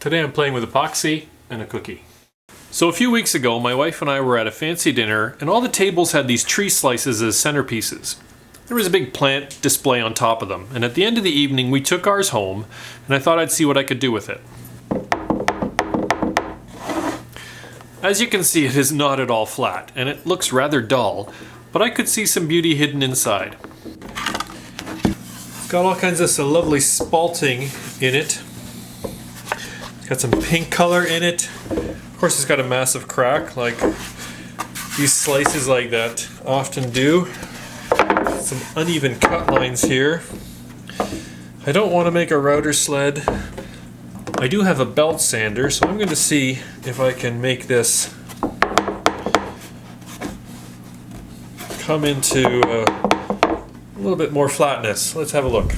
Today I'm playing with epoxy and a cookie. So a few weeks ago, my wife and I were at a fancy dinner, and all the tables had these tree slices as centerpieces. There was a big plant display on top of them, and at the end of the evening we took ours home, and I thought I'd see what I could do with it. As you can see, it is not at all flat, and it looks rather dull, but I could see some beauty hidden inside. It's got all kinds of lovely spalting in it. It's got some pink color in it. Of course, it's got a massive crack, like these slices like that often do. Some uneven cut lines here. I don't want to make a router sled. I do have a belt sander, so I'm going to see if I can make this come into a little bit more flatness. Let's have a look.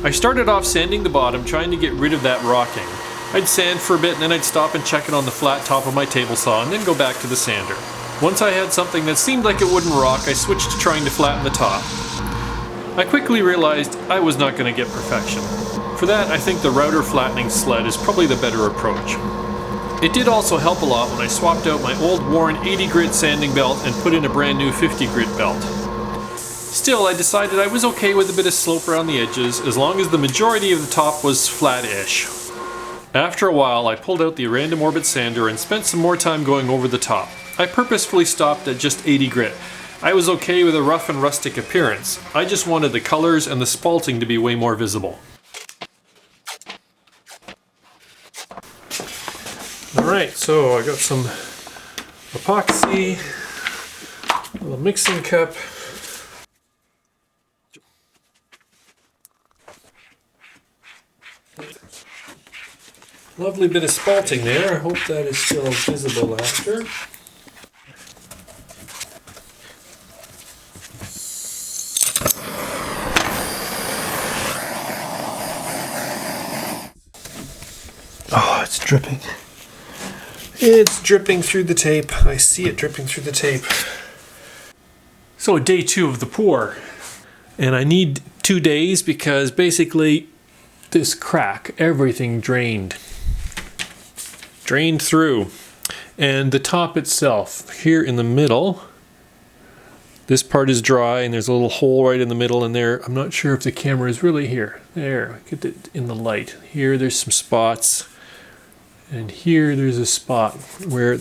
I started off sanding the bottom, trying to get rid of that rocking. I'd sand for a bit and then I'd stop and check it on the flat top of my table saw and then go back to the sander. Once I had something that seemed like it wouldn't rock, I switched to trying to flatten the top. I quickly realized I was not going to get perfection. For that, I think the router flattening sled is probably the better approach. It did also help a lot when I swapped out my old worn 80 grit sanding belt and put in a brand new 50 grit belt. Still, I decided I was okay with a bit of slope around the edges as long as the majority of the top was flat-ish. After a while, I pulled out the random orbit sander and spent some more time going over the top. I purposefully stopped at just 80 grit. I was okay with a rough and rustic appearance. I just wanted the colors and the spalting to be way more visible. Alright, so I got some epoxy, a little mixing cup. Lovely bit of spalting there. I hope that is still visible after. Oh, it's dripping. It's dripping through the tape. I see it dripping through the tape. So day 2 of the pour. And I need 2 days because basically this crack, everything drained through. And the top itself, here in the middle, this part is dry and there's a little hole right in the middle and there. I'm not sure if the camera is really here. There, get it in the light. Here there's some spots. And here there's a spot where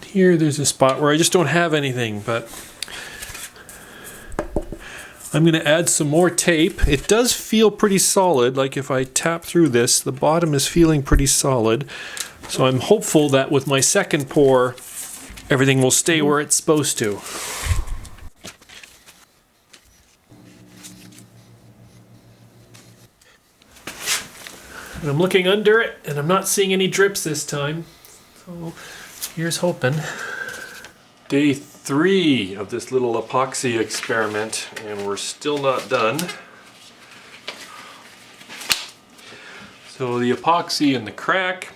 here there's a spot where I just don't have anything, but I'm going to add some more tape. It does feel pretty solid, like if I tap through this, the bottom is feeling pretty solid. So I'm hopeful that with my second pour, everything will stay where it's supposed to. And I'm looking under it, and I'm not seeing any drips this time. So here's hoping. Day 3 of this little epoxy experiment, and we're still not done. So the epoxy and the crack,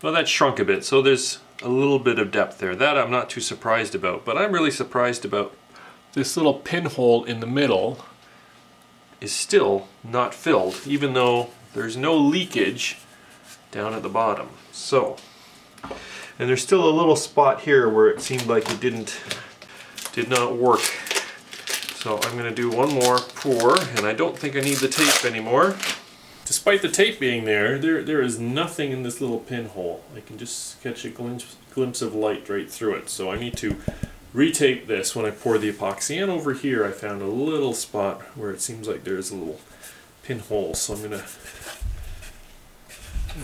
well, that shrunk a bit, so there's a little bit of depth there. That I'm not too surprised about, but I'm really surprised about this little pinhole in the middle is still not filled, even though there's no leakage down at the bottom. So, and there's still a little spot here where it seemed like it did not work. So I'm going to do one more pour, and I don't think I need the tape anymore. Despite the tape being there is nothing in this little pinhole. I can just catch a glimpse of light right through it. So I need to retape this when I pour the epoxy. And over here I found a little spot where it seems like there's a little pinhole. So I'm going to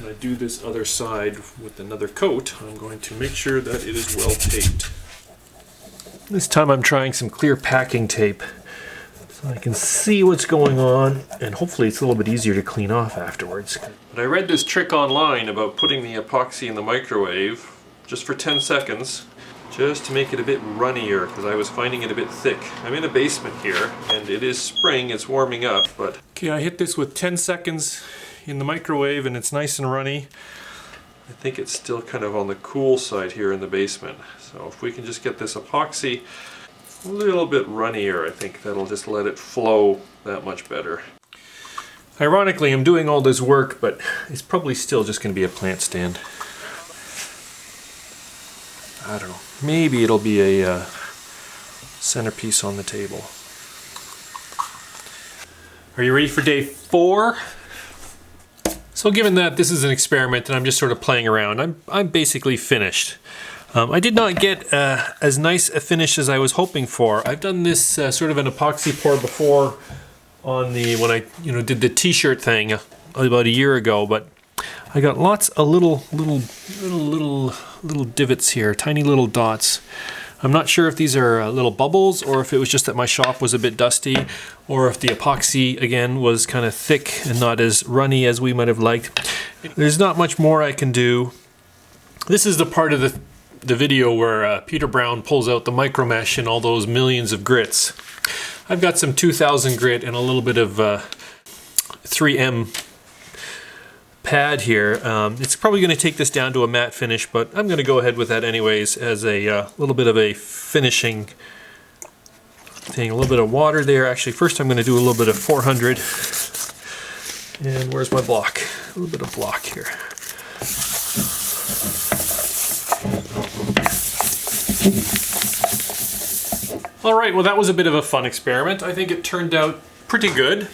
when I do this other side with another coat, I'm going to make sure that it is well taped. This time I'm trying some clear packing tape so I can see what's going on, and hopefully it's a little bit easier to clean off afterwards. But I read this trick online about putting the epoxy in the microwave just for 10 seconds just to make it a bit runnier, because I was finding it a bit thick. I'm in a basement here and it is spring, it's warming up, but okay, I hit this with 10 seconds in the microwave and it's nice and runny. I think it's still kind of on the cool side here in the basement. So if we can just get this epoxy a little bit runnier, I think that'll just let it flow that much better. Ironically, I'm doing all this work, but it's probably still just going to be a plant stand. I don't know. Maybe it'll be a centerpiece on the table. Are you ready for day 4? So given that this is an experiment and I'm just sort of playing around, I'm basically finished. I did not get as nice a finish as I was hoping for. I've done this sort of an epoxy pour before on when I did the t-shirt thing about a year ago, but I got lots of little divots here, tiny little dots. I'm not sure if these are little bubbles or if it was just that my shop was a bit dusty, or if the epoxy again was kind of thick and not as runny as we might have liked. There's not much more I can do. This is the part of the video where Peter Brown pulls out the micro mesh and all those millions of grits. I've got some 2000 grit and a little bit of 3M pad here. It's probably going to take this down to a matte finish, but I'm going to go ahead with that anyways as a little bit of a finishing thing. A little bit of water there. Actually, first I'm going to do a little bit of 400. And where's my block? A little bit of block here. Alright, well that was a bit of a fun experiment. I think it turned out pretty good.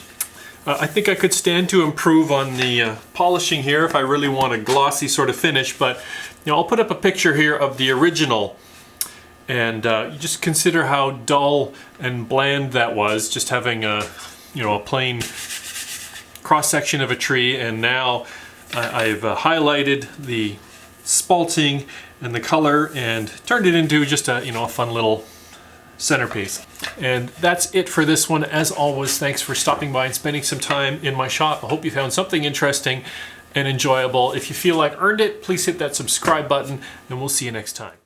I think I could stand to improve on the polishing here if I really want a glossy sort of finish, but I'll put up a picture here of the original, and you just consider how dull and bland that was, just having a plain cross-section of a tree, and now I've highlighted the spalting and the color and turned it into just a fun little centerpiece. And that's it for this one. As always, thanks for stopping by and spending some time in my shop. I hope you found something interesting and enjoyable. If you feel like earned it, please hit that subscribe button, and we'll see you next time.